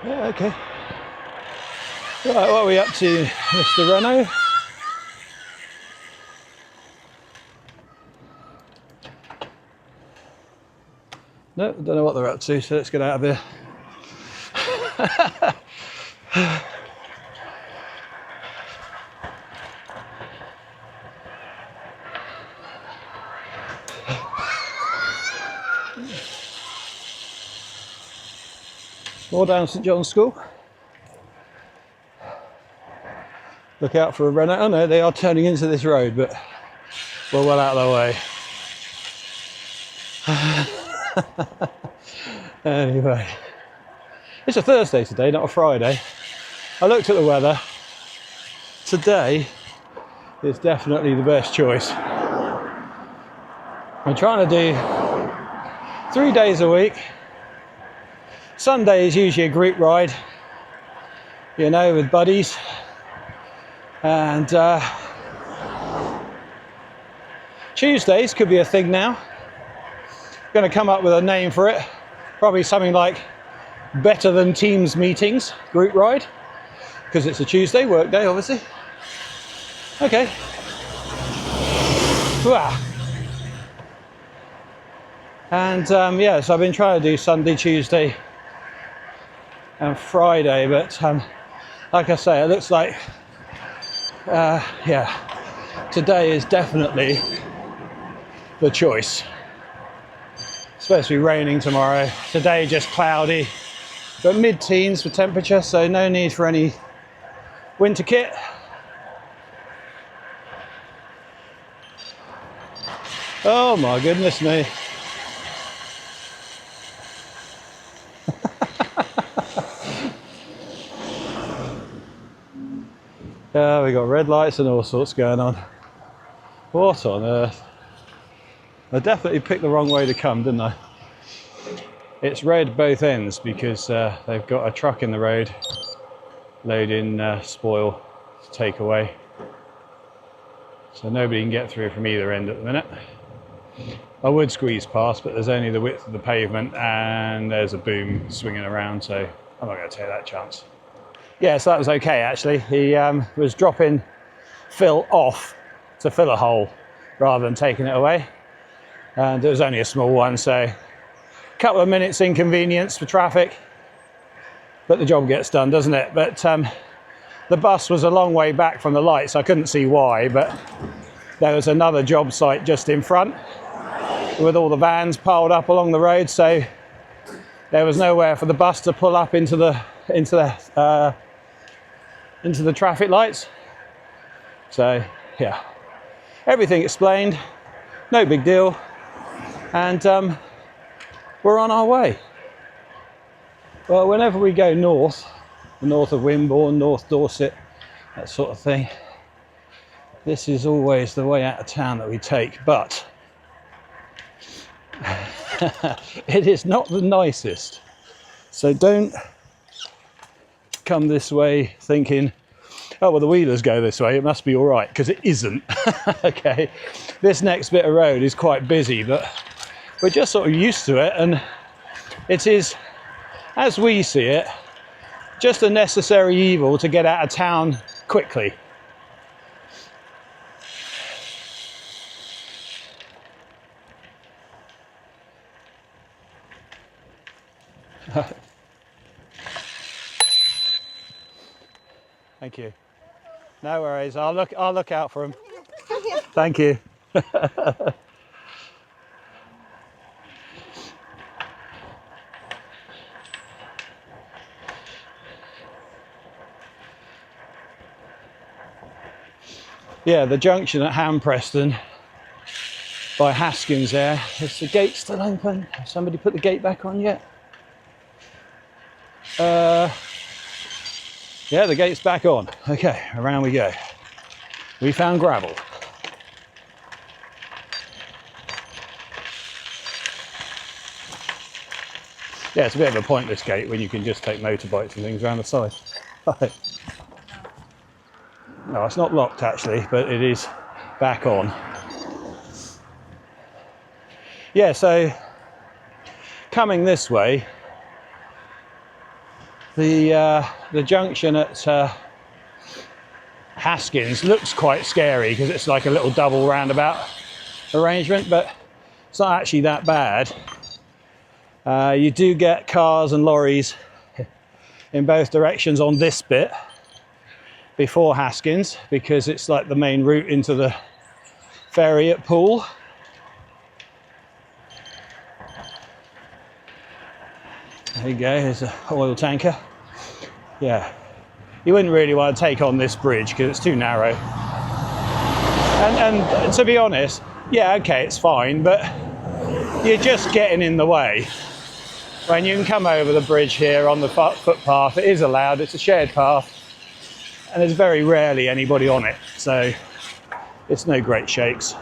Yeah, okay. Right, what are we up to, Mr. Renault? No, don't know what they're up to, so let's get out of here. More down St John's School. Look out for a Renault. Oh no, they are turning into this road, but we're well out of the way. Anyway, it's a Thursday today, not a Friday. I looked at the weather. Today is definitely the best choice. I'm trying to do 3 days a week. Sunday is usually a group ride, you know, with buddies. And Tuesdays could be a thing now. Going to come up with a name for it. Probably something like Better Than Teams Meetings group ride, because it's a Tuesday, work day obviously. Okay. Wow. And yeah, so I've been trying to do Sunday, Tuesday and Friday, but like I say, it looks like yeah, today is definitely the choice. It's supposed to be raining tomorrow. Today just cloudy, but mid-teens for temperature, so no need for any winter kit. Oh my goodness me. Yeah, we got red lights and all sorts going on. What on earth? I definitely picked the wrong way to come, didn't I? It's red both ends because they've got a truck in the road loading spoil to take away. So nobody can get through from either end at the minute. I would squeeze past, but there's only the width of the pavement and there's a boom swinging around, so I'm not going to take that chance. Yeah, so that was okay actually. He was dropping fill off to fill a hole rather than taking it away. And it was only a small one, so a couple of minutes inconvenience for traffic, but the job gets done, doesn't it? But the bus was a long way back from the lights. I couldn't see why, but there was another job site just in front with all the vans piled up along the road, so there was nowhere for the bus to pull up into the traffic lights. So yeah, everything explained, no big deal, and we're on our way. Well, whenever we go north of Wimborne, North Dorset, that sort of thing, this is always the way out of town that we take, but it is not the nicest. So don't come this way thinking, oh well, the wheelers go this way, it must be all right, because it isn't. Okay, this next bit of road is quite busy, but we're just sort of used to it, and it is, as we see it, just a necessary evil to get out of town quickly. Thank you. No worries. I'll look out for him. Thank you. Yeah, the junction at Hampreston by Haskins there. Is the gate still open? Has somebody put the gate back on yet? Yeah, the gate's back on. Okay, around we go. We found gravel. Yeah, it's a bit of a pointless gate when you can just take motorbikes and things around the side. No, it's not locked actually, but it is back on. Yeah, so coming this way, The junction at Haskins looks quite scary because it's like a little double roundabout arrangement, but it's not actually that bad. You do get cars and lorries in both directions on this bit before Haskins because it's like the main route into the ferry at Poole. There you go, here's an oil tanker. Yeah, you wouldn't really want to take on this bridge because it's too narrow. And to be honest, yeah, okay, it's fine, but you're just getting in the way. When you can come over the bridge here on the footpath, it is allowed, it's a shared path, and there's very rarely anybody on it, so it's no great shakes.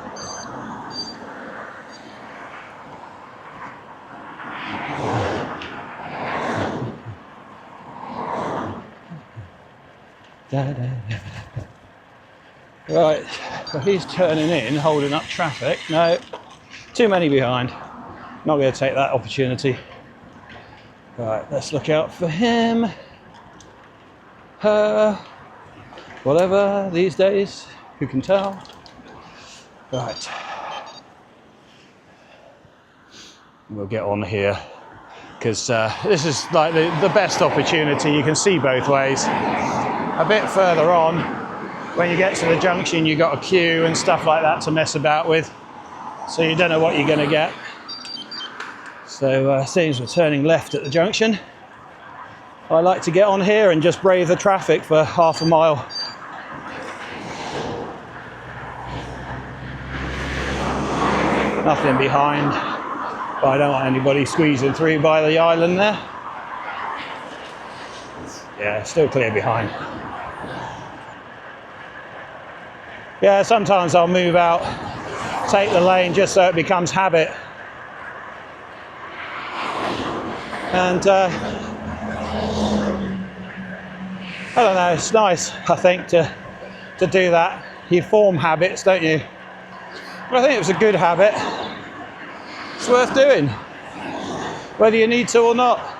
Right, so he's turning in, holding up traffic. No, too many behind. Not going to take that opportunity. Right, let's look out for him. Her, whatever these days, who can tell? Right. We'll get on here because this is like the best opportunity. You can see both ways. A bit further on, when you get to the junction, you've got a queue and stuff like that to mess about with. So you don't know what you're going to get. So seems we're turning left at the junction. I like to get on here and just brave the traffic for half a mile. Nothing behind, but I don't want anybody squeezing through by the island there. Yeah, still clear behind. Yeah, sometimes I'll move out, take the lane just so it becomes habit. And I don't know, it's nice, I think, to do that. You form habits, don't you? I think it was a good habit. It's worth doing, whether you need to or not.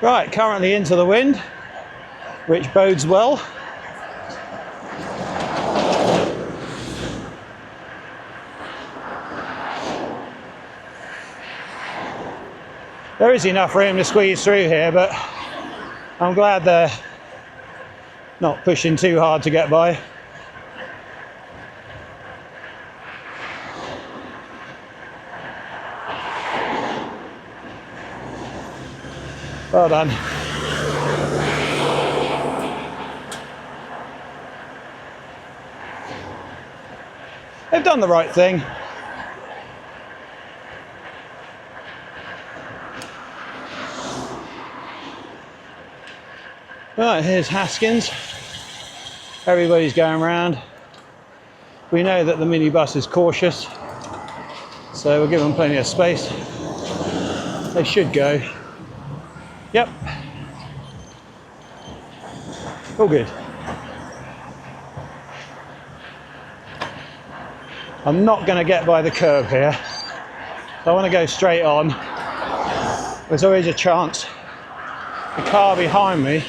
Right, currently into the wind, which bodes well. There is enough room to squeeze through here, but I'm glad they're not pushing too hard to get by. Well done. They've done the right thing. Right, here's Haskins. Everybody's going round. We know that the minibus is cautious, so we'll give them plenty of space. They should go. Yep. All good. I'm not going to get by the curb here. I want to go straight on. There's always a chance the car behind me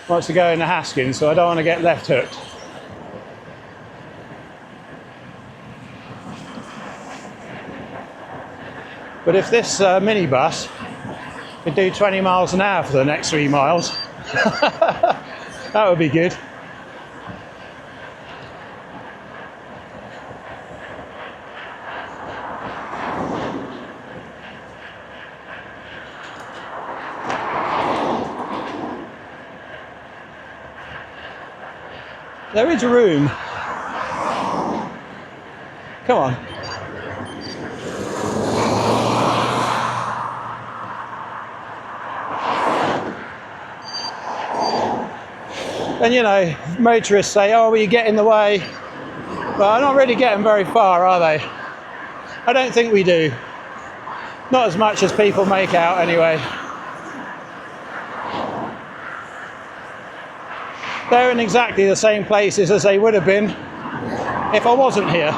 wants to go into Haskins, so I don't want to get left hooked. But if this minibus could do 20 miles an hour for the next 3 miles, that would be good. There is room. Come on. And you know, motorists say, oh, will you get in the way? Well, they're not really getting very far, are they? I don't think we do. Not as much as people make out, anyway. They're in exactly the same places as they would have been if I wasn't here.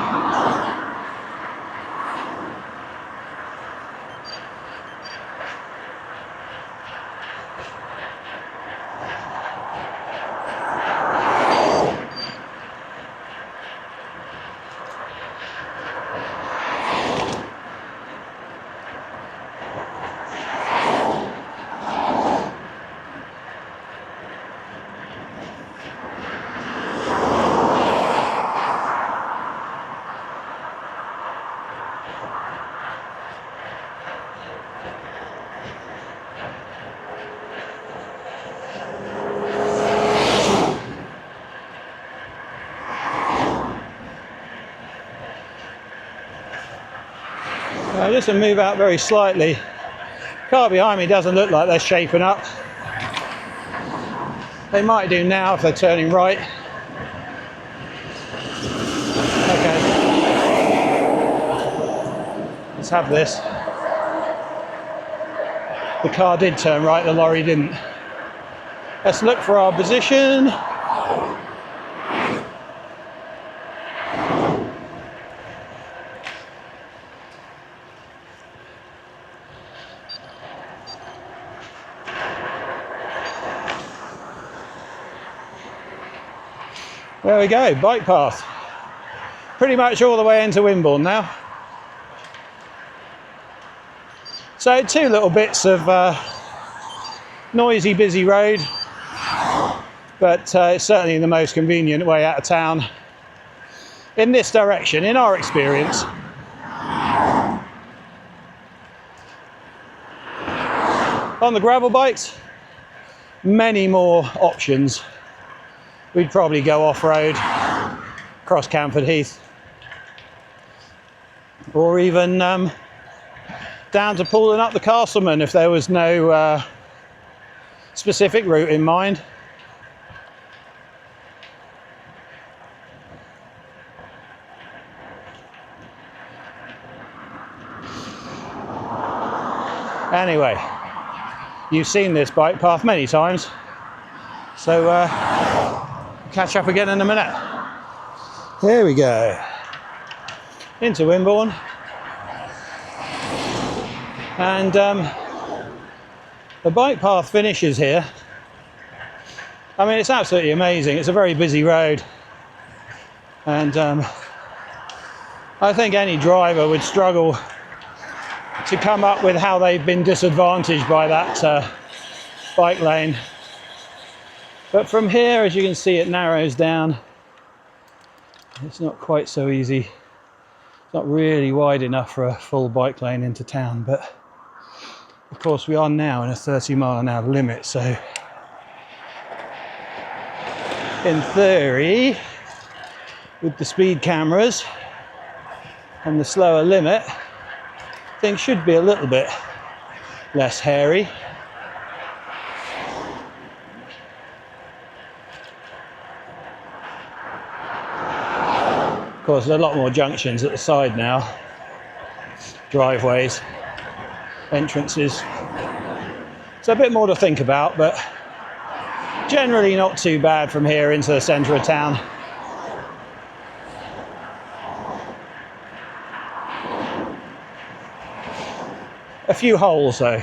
Just to move out very slightly. Car behind me doesn't look like they're shaping up. They might do now if they're turning right. Okay. Let's have this. The car did turn right, the lorry didn't. Let's look for our position. There we go, bike path. Pretty much all the way into Wimborne now. So 2 little bits of noisy, busy road, but it's certainly the most convenient way out of town in this direction, in our experience. On the gravel bikes, many more options. We'd probably go off-road, across Camford Heath, or even down to Poole and up the Castleman if there was no specific route in mind. Anyway, you've seen this bike path many times, so catch up again in a minute. There we go. Into Wimborne. And the bike path finishes here. I mean, it's absolutely amazing. It's a very busy road. And I think any driver would struggle to come up with how they've been disadvantaged by that bike lane. But from here, as you can see, it narrows down. It's not quite so easy. It's not really wide enough for a full bike lane into town, but of course we are now in a 30-mile-an-hour limit, so in theory, with the speed cameras and the slower limit, things should be a little bit less hairy. Of course, there are a lot more junctions at the side now, driveways, entrances. So a bit more to think about, but generally not too bad from here into the centre of town. A few holes though.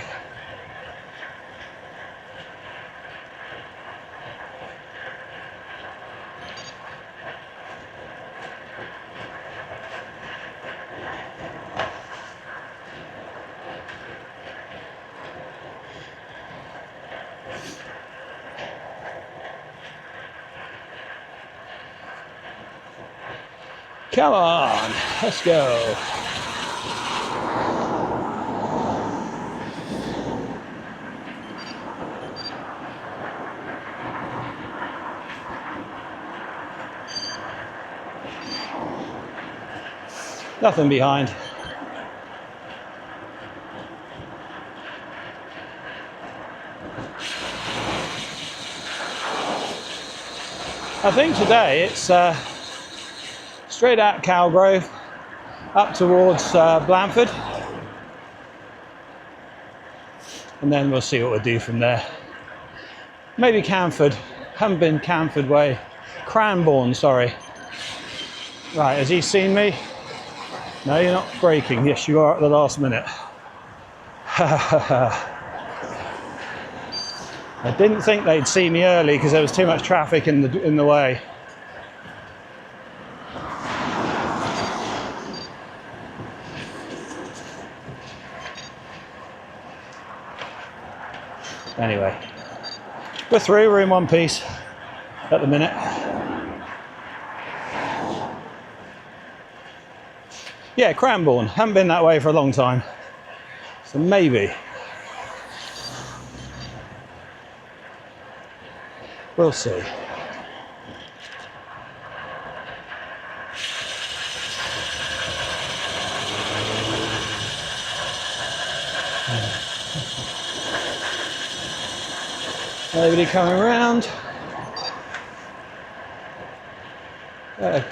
Come on, let's go. Nothing behind. I think today it's straight out Calgrove, up towards Blandford, and then we'll see what we'll do from there. Maybe Camford Haven't been Camford way. Cranbourne, sorry. Right, has he seen me? No, you're not braking. Yes, you are at the last minute. I didn't think they'd see me early because there was too much traffic in the way. Anyway, we're through. We're in one piece at the minute. Yeah, Cranbourne. Haven't been that way for a long time. So maybe. We'll see. Nobody coming around. Okay.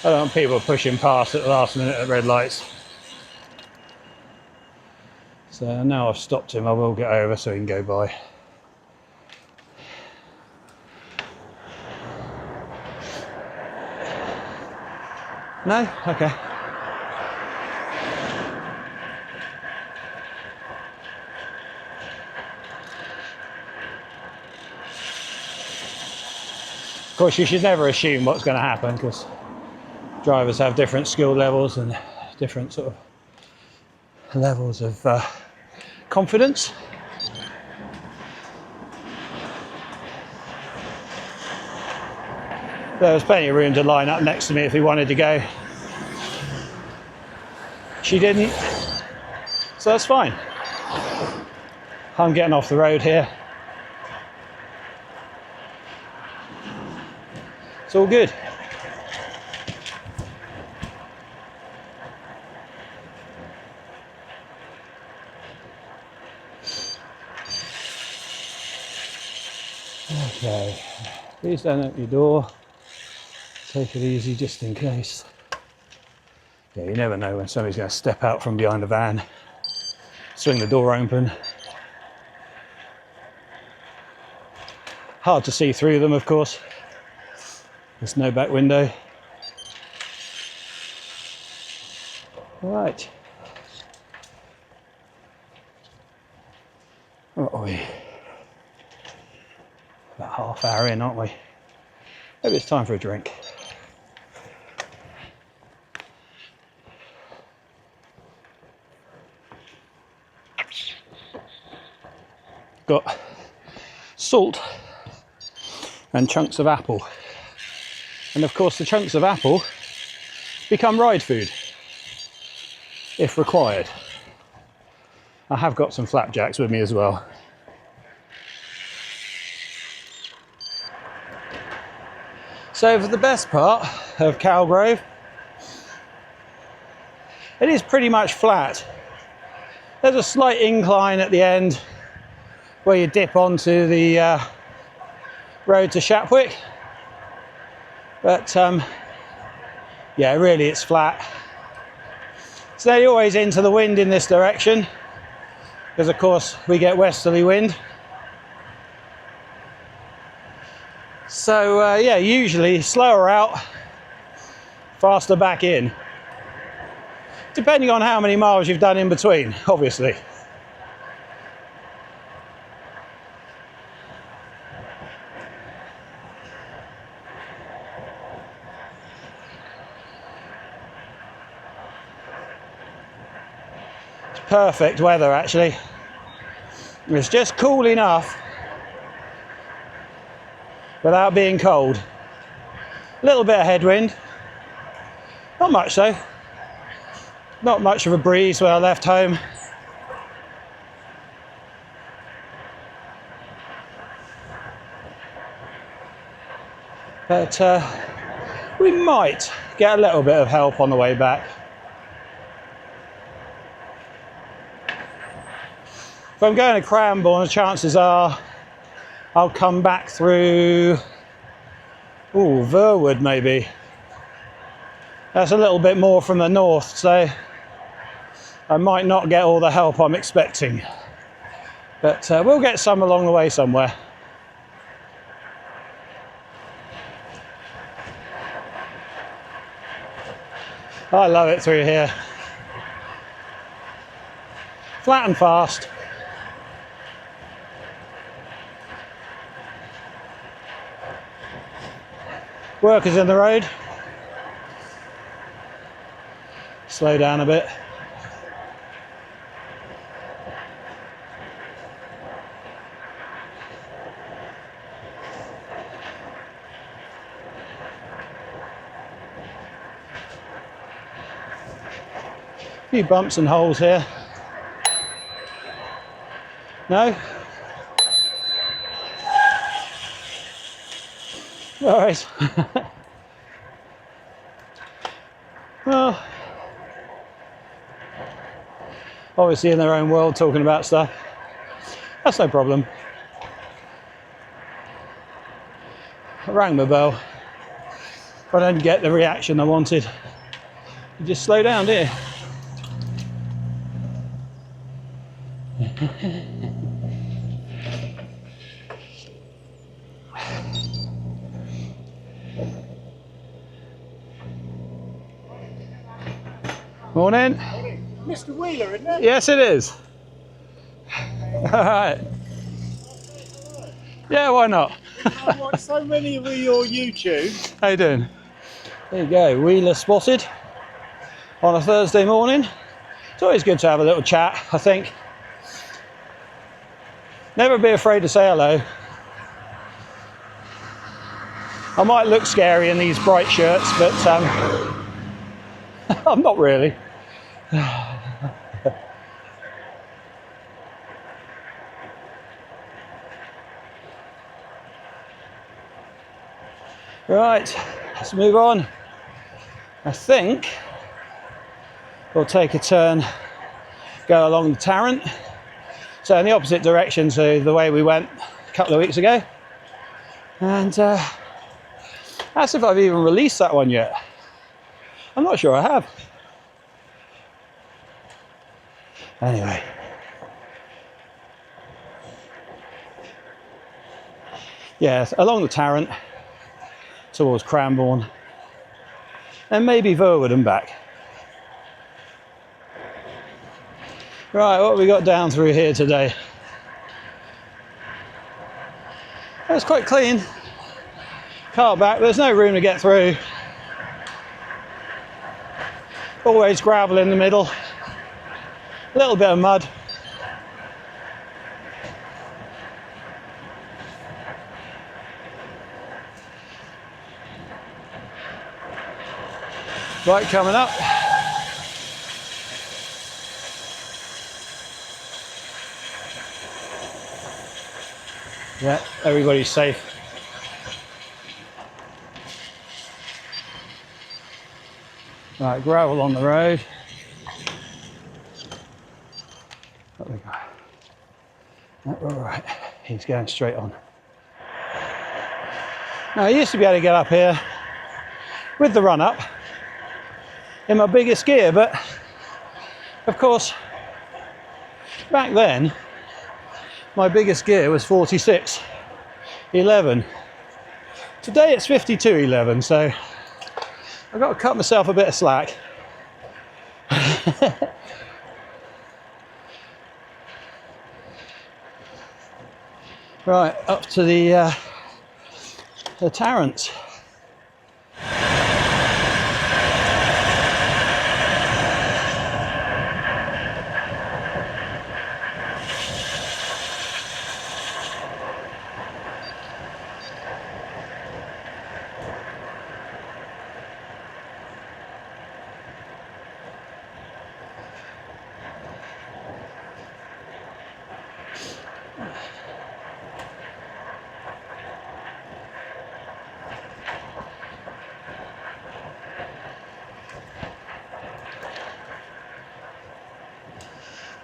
I don't want people pushing past at the last minute at red lights. So now I've stopped him, I will get over so he can go by. No? Okay. Of course, you should never assume what's going to happen because drivers have different skill levels and different sort of levels of confidence. There was plenty of room to line up next to me if he wanted to go. She didn't, so that's fine. I'm getting off the road here. It's all good. Okay, please don't open your door. Take it easy just in case. Yeah, you never know when somebody's going to step out from behind a van, swing the door open. Hard to see through them, of course. There's no back window. Right. What are we? About half hour in, aren't we? Maybe it's time for a drink. Got salt and chunks of apple. And of course the chunks of apple become ride food, if required. I have got some flapjacks with me as well. So for the best part of Calgrove, it is pretty much flat. There's a slight incline at the end where you dip onto the road to Shapwick. But yeah, really it's flat. So you're always into the wind in this direction, because of course we get westerly wind. So yeah, usually slower out, faster back in. Depending on how many miles you've done in between, obviously. Perfect weather actually. It's just cool enough without being cold. A little bit of headwind, not much though. Not much of a breeze when I left home. But we might get a little bit of help on the way back. If I'm going to Cranbourne, the chances are I'll come back through, Verwood maybe. That's a little bit more from the north, so I might not get all the help I'm expecting. But we'll get some along the way somewhere. I love it through here. Flat and fast. Workers in the road. Slow down a bit. A few bumps and holes here. No? All right. Well, obviously in their own world talking about stuff. That's no problem. I rang my bell. If I don't get the reaction I wanted, you just slow down, do you? Morning. Mr. Wheeler, isn't it? Yes, it is. All right. Yeah, why not? I watch so many of your YouTube. How you doing? There you go, Wheeler spotted on a Thursday morning. It's always good to have a little chat, I think. Never be afraid to say hello. I might look scary in these bright shirts, but I'm not really. Right, let's move on. I think we'll take a turn, go along the Tarrant. So in the opposite direction to the way we went a couple of weeks ago. And that's if I've even released that one yet. I'm not sure I have. Anyway. Yeah, along the Tarrant towards Cranbourne. And maybe Verwood and back. Right, what have we got down through here today? It's quite clean. Car back, there's no room to get through. Always gravel in the middle. A little bit of mud. Right, coming up. Yeah, everybody's safe. Right, gravel on the road. What we got? No, we're all right. He's going straight on. Now, I used to be able to get up here with the run up in my biggest gear, but of course, back then, my biggest gear was 46.11. Today it's 52.11, so I've got to cut myself a bit of slack. Right, up to the Tarrant.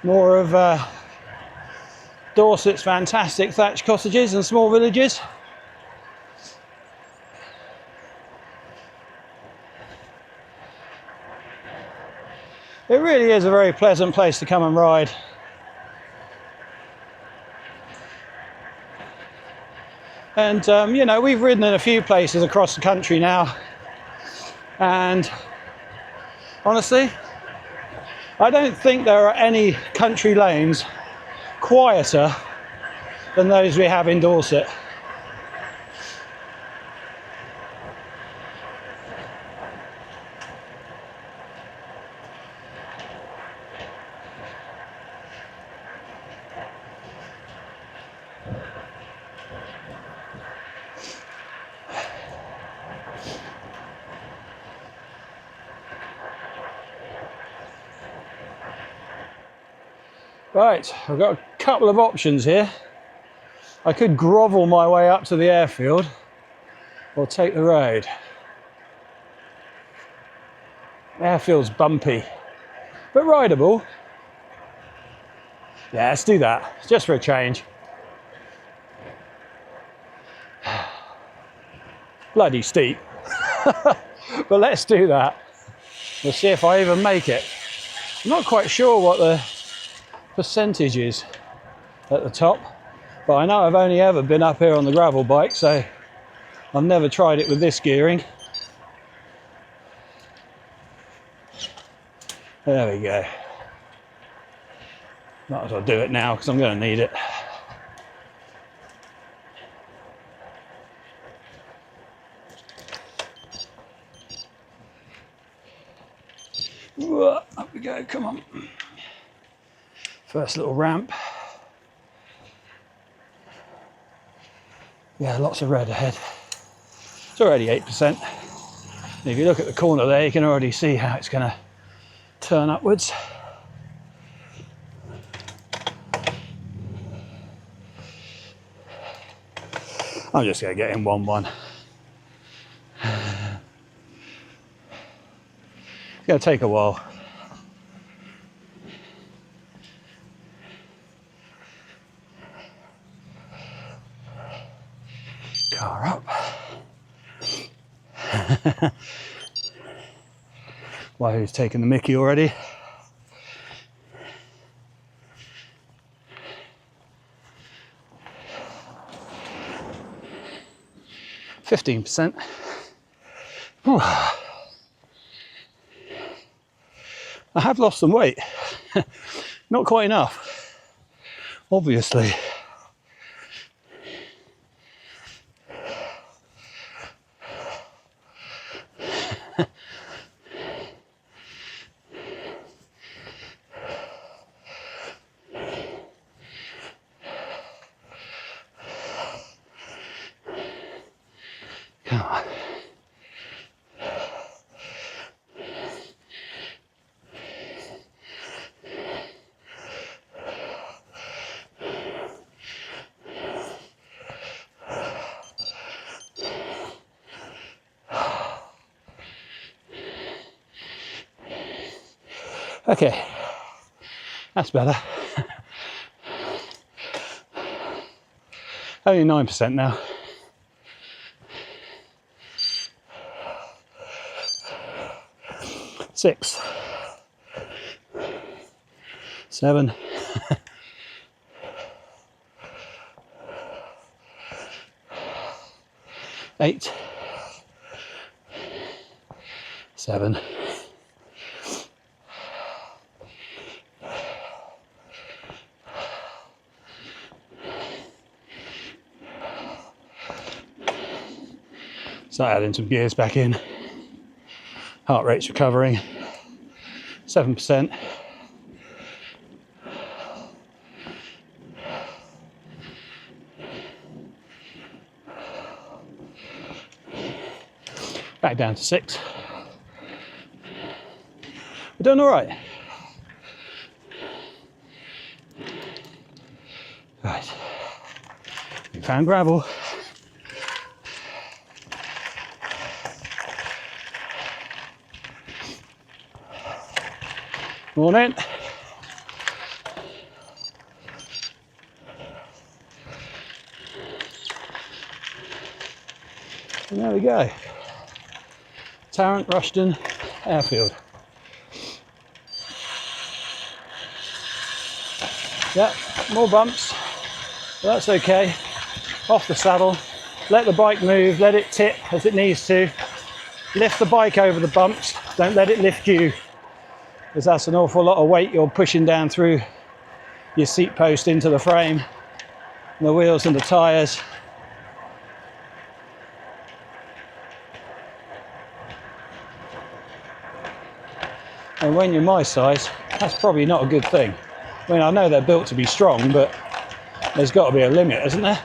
More of Dorset's fantastic thatched cottages and small villages. It really is a very pleasant place to come and ride. And you know, we've ridden in a few places across the country now, and honestly, I don't think there are any country lanes quieter than those we have in Dorset. Right, I've got a couple of options here. I could grovel my way up to the airfield or take the road. Airfield's bumpy, but rideable. Yeah, let's do that, just for a change. Bloody steep, but let's do that. We'll see if I even make it. I'm not quite sure what the percentage is at the top, but I know I've only ever been up here on the gravel bike, so I've never tried it with this gearing. There we go. Might as well do it now because I'm going to need it. Up we go, come on. First little ramp. Yeah, lots of red ahead. It's already 8%. And if you look at the corner there, you can already see how it's going to turn upwards. I'm just going to get in 1-1. It's going to take a while. Car up. Why, who's taking the mickey already? %. I have lost some weight. Not quite enough, obviously. Come on. Okay, that's better. Only 9% now. Six, 7, 8, 7, 'So adding some gears back in. Heart rate's recovering. 7%. Back down to 6. We're doing all right. Right. We found gravel. Morning. And there we go. Tarrant Rushton airfield. Yeah, more bumps, but that's okay. Off the saddle, let the bike move, let it tip as it needs to. Lift the bike over the bumps, don't let it lift you, because that's an awful lot of weight you're pushing down through your seat post into the frame, and the wheels and the tyres. And when you're my size, that's probably not a good thing. I mean, I know they're built to be strong, but there's got to be a limit, isn't there?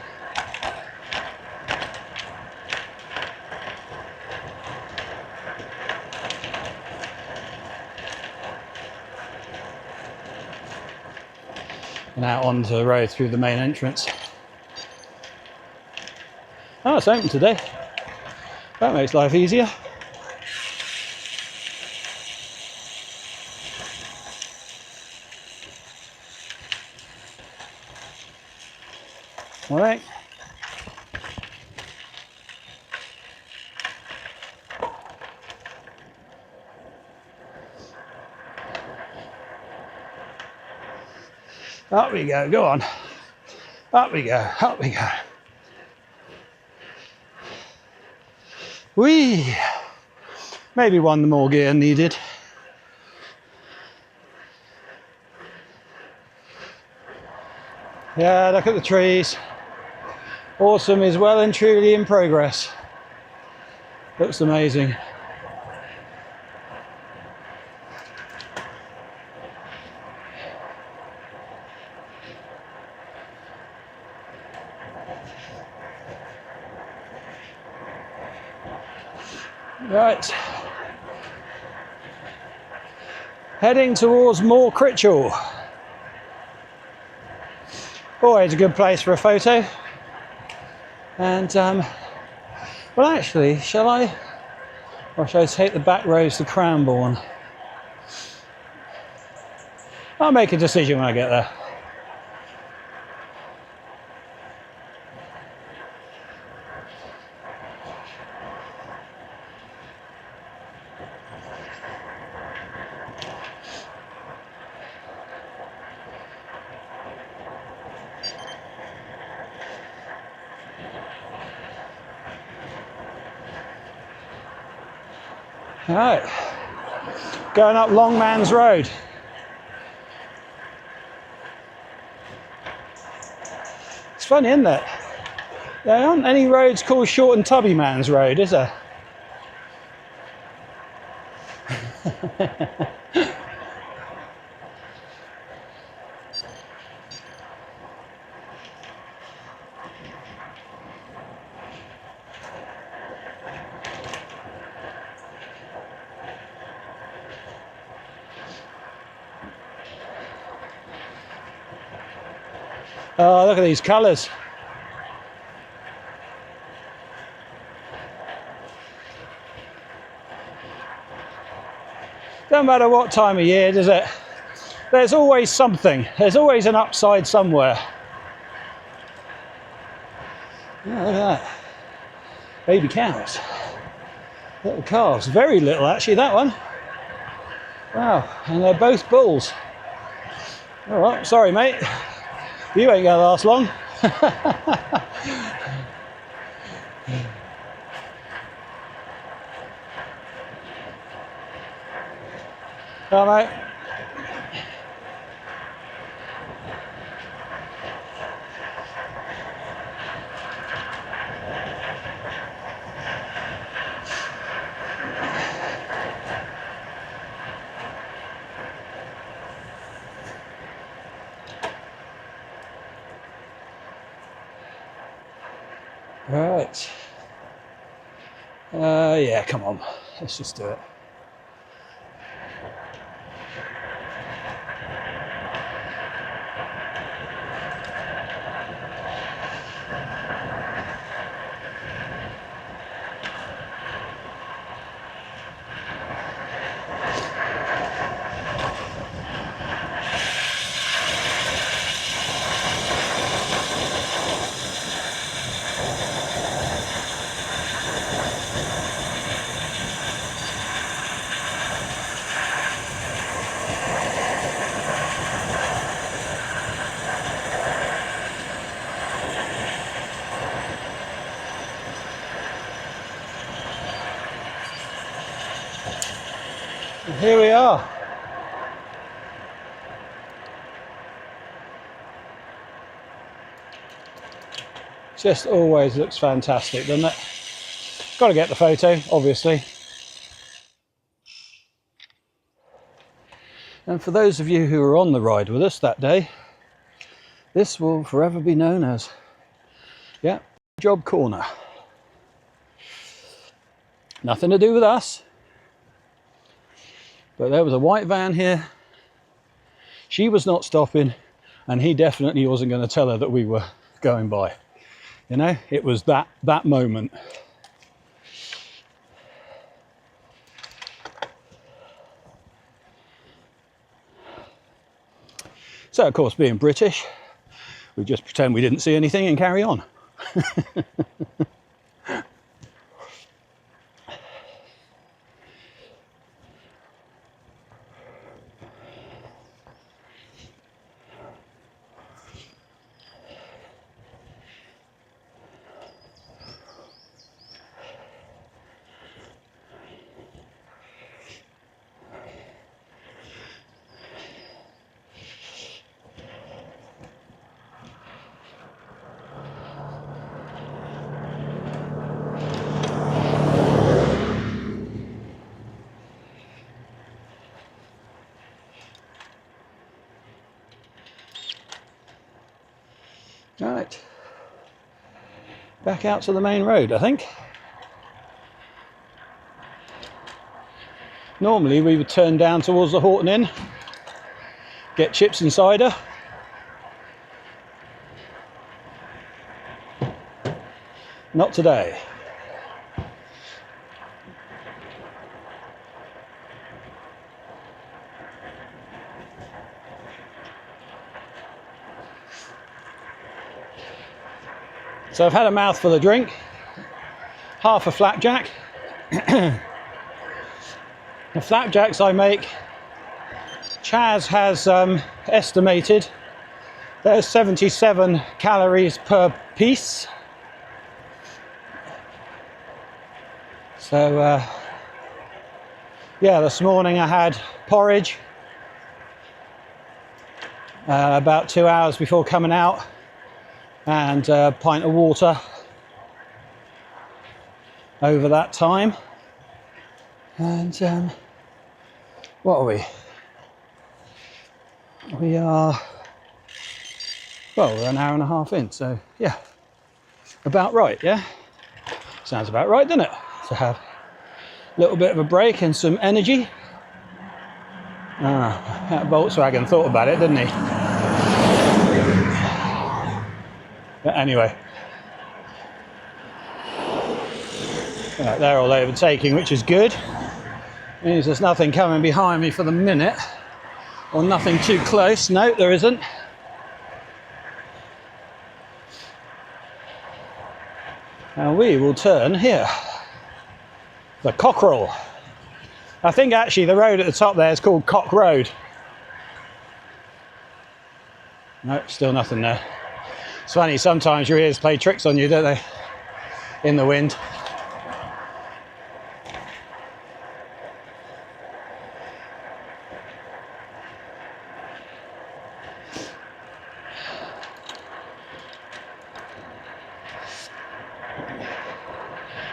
And out onto the road through the main entrance. Oh, it's open today. That makes life easier. All right. Up we go, go on. Up we go, up we go. Whee! Maybe one more gear needed. Yeah, look at the trees. Autumn is well and truly in progress. Looks amazing. Right. Heading towards More Critchell. Always a good place for a photo. And, well actually, shall I? Or shall I take the back roads to Cranbourne? I'll make a decision when I get there. All right, going up Longman's Road. It's funny, isn't it? There aren't any roads called Short and Tubby Man's Road, is there? Oh, look at these colours. Don't matter what time of year, does it? There's always something. There's always an upside somewhere. Yeah, look at that. Baby cows. Little calves. Very little, actually, that one. Wow, and they're both bulls. All right, sorry, mate. You ain't gonna last long. All right. Right. Yeah, come on. Let's just do it. And here we are. Just always looks fantastic, doesn't it? Got to get the photo, obviously. And for those of you who were on the ride with us that day, this will forever be known as, yeah, Job Corner. Nothing to do with us. But there was a white van here. She was not stopping, and he definitely wasn't going to tell her that we were going by. You know, it was that moment. So, of course, being British, we just pretend we didn't see anything and carry on. Right, back out to the main road, I think. Normally we would turn down towards the Horton Inn, get chips and cider. Not today. So I've had a mouthful of drink, half a flapjack. The flapjacks I make, Chaz has estimated there's 77 calories per piece. So yeah, this morning I had porridge about 2 hours before coming out, and a pint of water over that time. And what are we? We are, well, we're an hour and a half in, so yeah, about right, yeah? Sounds about right, doesn't it? To have a little bit of a break and some energy. Ah, that Volkswagen thought about it, didn't he? But anyway, right, they're all overtaking, which is good. Means there's nothing coming behind me for the minute, or nothing too close. No, there isn't. Now we will turn here. The Cockerel. I think actually the road at the top there is called Cock Road. No, still nothing there. It's funny, sometimes your ears play tricks on you, don't they? In the wind.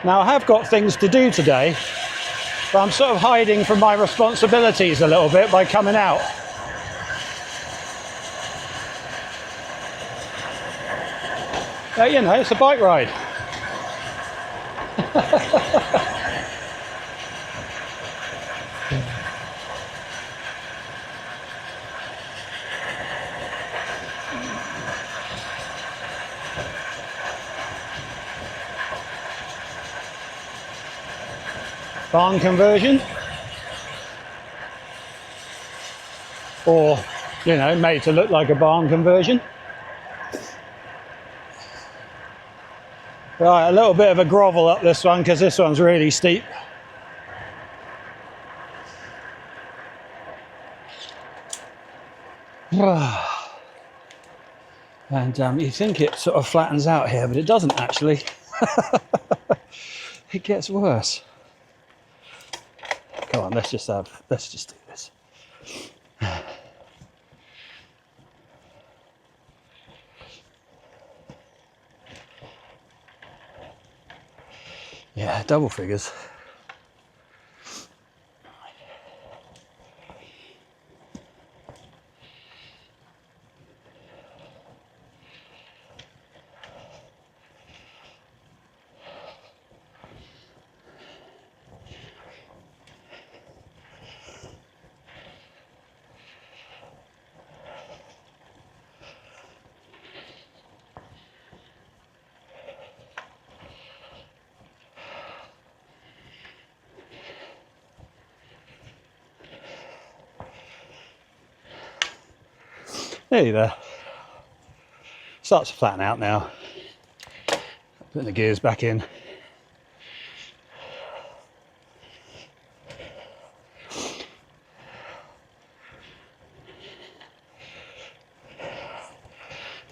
Now I have got things to do today, but I'm sort of hiding from my responsibilities a little bit by coming out. You know, it's a bike ride. Barn conversion, or, you know, made to look like a barn conversion. Right, a little bit of a grovel up this one because this one's really steep. And you think it sort of flattens out here, but it doesn't actually. It gets worse. Come on, let's just do this. Yeah, double figures. Nearly there. Starts to flatten out now. Putting the gears back in.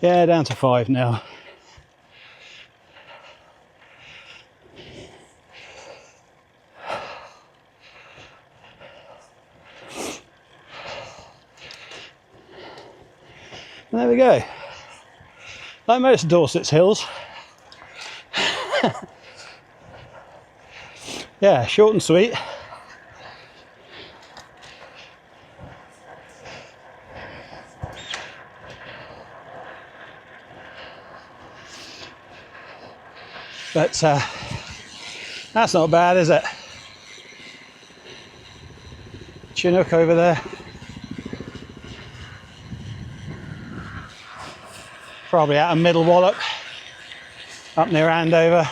Yeah, down to 5 now. And there we go. Like most of Dorset's hills. Yeah, short and sweet. But that's not bad, is it? Chinook over there. Probably out of Middle Wallop, up near Andover.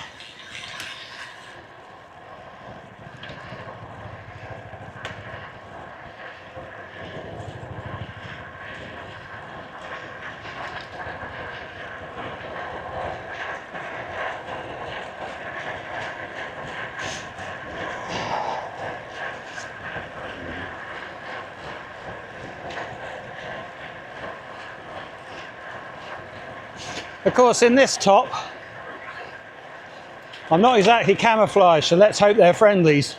Of course, in this top, I'm not exactly camouflaged, so let's hope they're friendlies.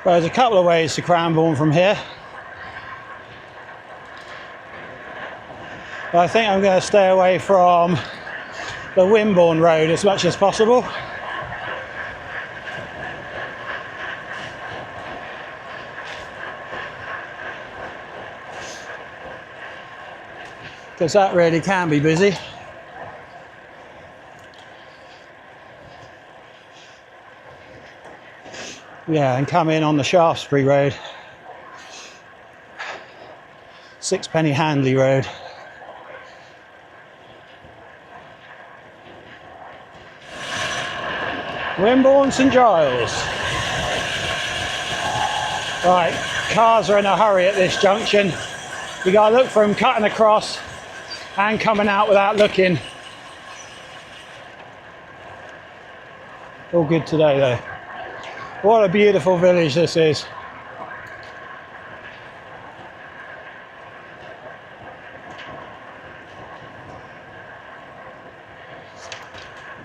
Well, there's a couple of ways to Cranbourne from here. But I think I'm going to stay away from the Wimborne road as much as possible. Because that really can be busy. Yeah, and come in on the Shaftesbury Road. Sixpenny Handley Road. Wimborne, St Giles. Right, cars are in a hurry at this junction. You gotta look for them cutting across and coming out without looking. All good today though. What a beautiful village this is.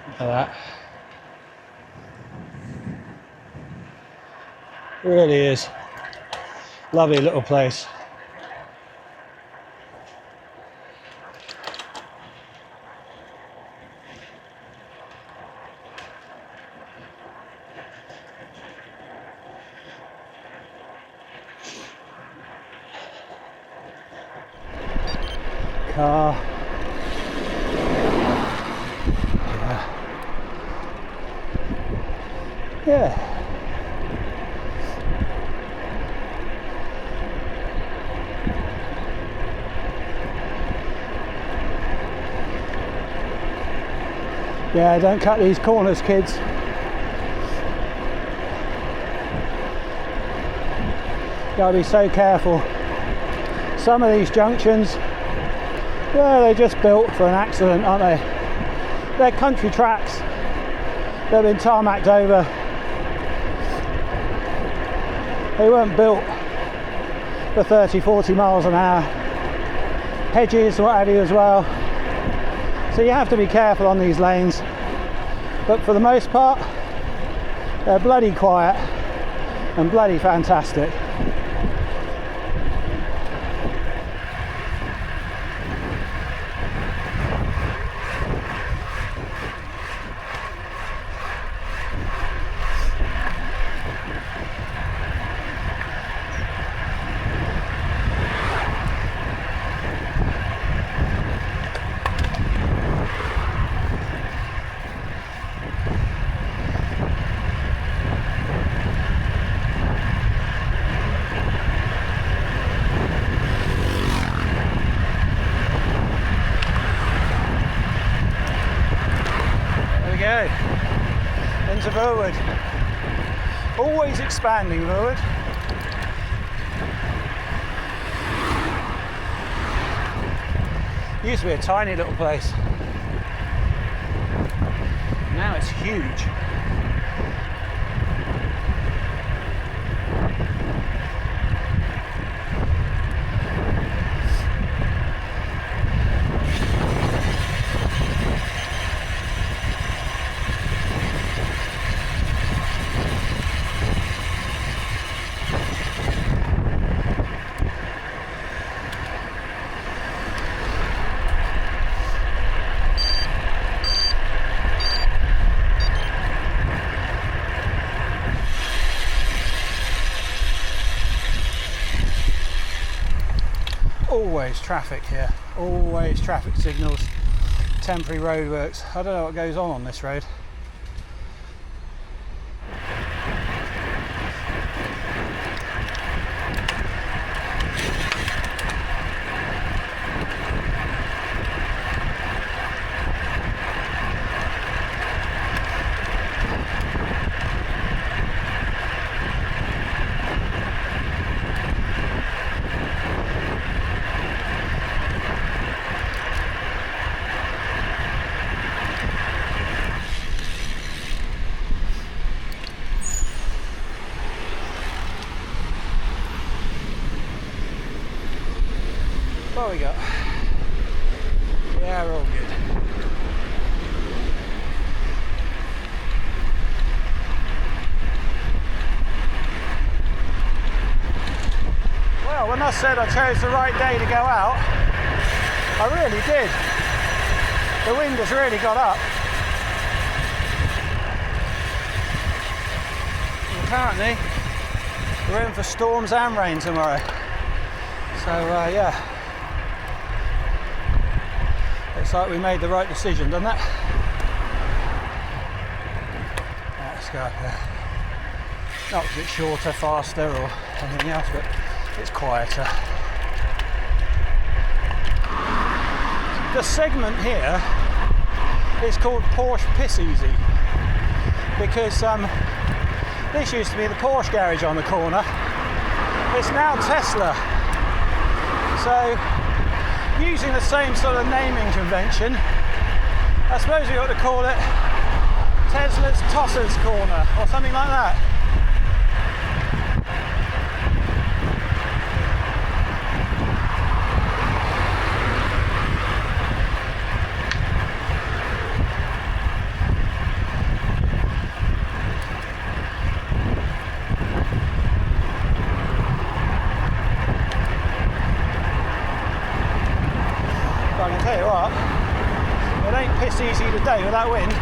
Look at that. It really is. Lovely little place. car. Yeah. Yeah, don't cut these corners, kids. Gotta be so careful. Some of these junctions, yeah, they're just built for an accident, aren't they? They're country tracks. They've been tarmacked over. They weren't built for 30, 40 miles an hour. Hedges, what have you as well. So you have to be careful on these lanes. But for the most part, they're bloody quiet and bloody fantastic. Into Verwood. Always expanding, Verwood. Used to be a tiny little place. Now it's huge. Always traffic here, always traffic signals, temporary roadworks. I don't know what goes on this road. What we got? Yeah, we're all good. Well, when I said I chose the right day to go out, I really did. The wind has really got up. And apparently, we're in for storms and rain tomorrow. So, yeah. Looks like we made the right decision, doesn't it? Let's go up there. Not because it's shorter, faster or anything else, but it's quieter. The segment here is called Porsche Piss Easy because this used to be the Porsche garage on the corner. It's now Tesla. So, using the same sort of naming convention, I suppose we ought to call it Tesla's Tosser's Corner or something like that. I can tell you what, it ain't piss easy today with that wind.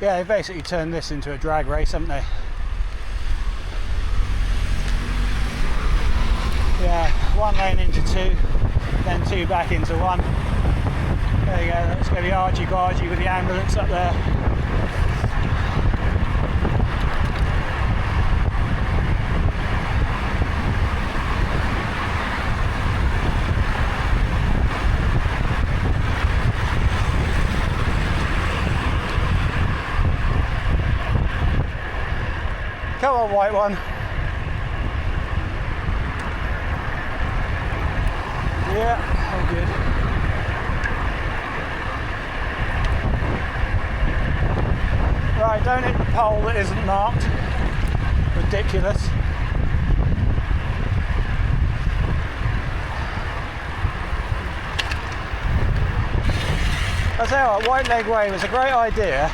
Yeah, they basically turned this into a drag race, haven't they? Yeah, one lane into two, then two back into one. There you go, that's going to be argy-bargy with the ambulance up there. Come on, white one. Yeah, all good. Right, don't hit the pole that isn't marked. Ridiculous. I tell you what, White Leg Way was a great idea,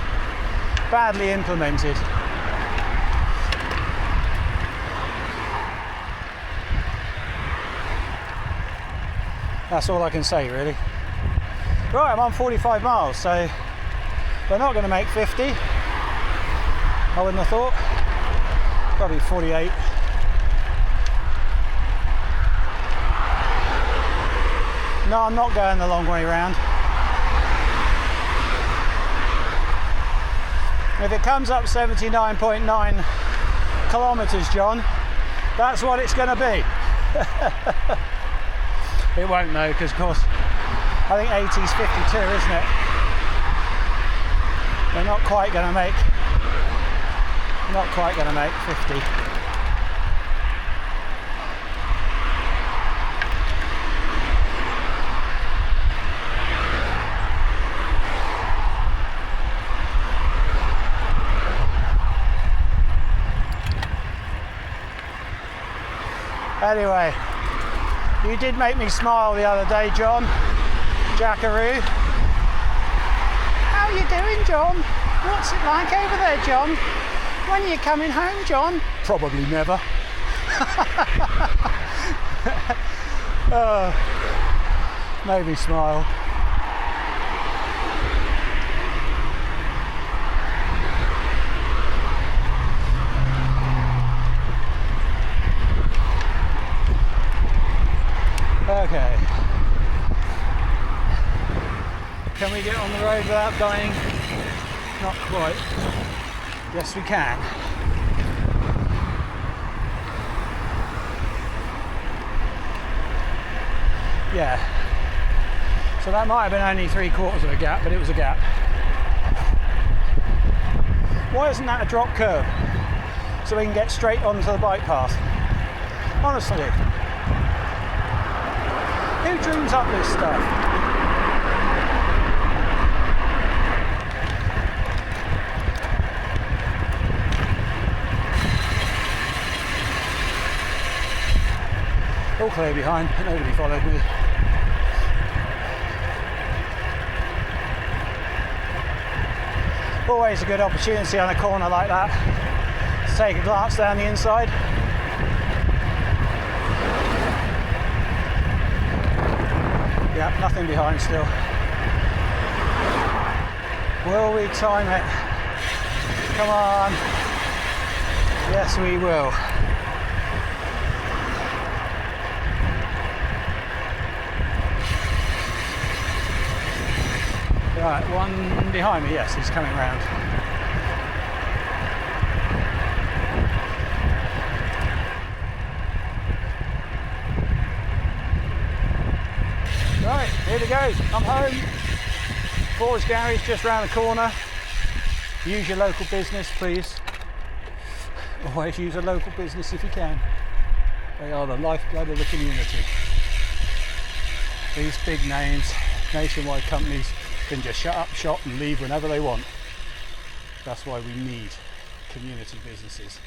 badly implemented. That's all I can say, really. Right, I'm on 45 miles, so they're not going to make 50. I wouldn't have thought. Probably 48. No, I'm not going the long way round. If it comes up 79.9 kilometres, John, that's what it's going to be. It won't though, because of course I think 80 is 52, isn't it? They're not quite going to make 50. Anyway, you did make me smile the other day, John. Jackaroo. How are you doing, John? What's it like over there, John? When are you coming home, John? Probably never. Made me smile. Okay. Can we get on the road without dying? Not quite. Yes, we can. Yeah. So that might have been only 3/4 of a gap, but it was a gap. Why isn't that a drop curb? So we can get straight onto the bike path. Honestly. Who dreams up this stuff? All clear behind, nobody followed me. Always a good opportunity on a corner like that to take a glance down the inside. Yeah, nothing behind still. Will we time it? Come on. Yes, we will. Right, one behind me, yes, he's coming round. Right, here we go, I'm home. Ford's Garage just round the corner. Use your local business, please. Always use a local business if you can. They are the lifeblood of the community. These big names, nationwide companies, can just shut up shop and leave whenever they want. That's why we need community businesses.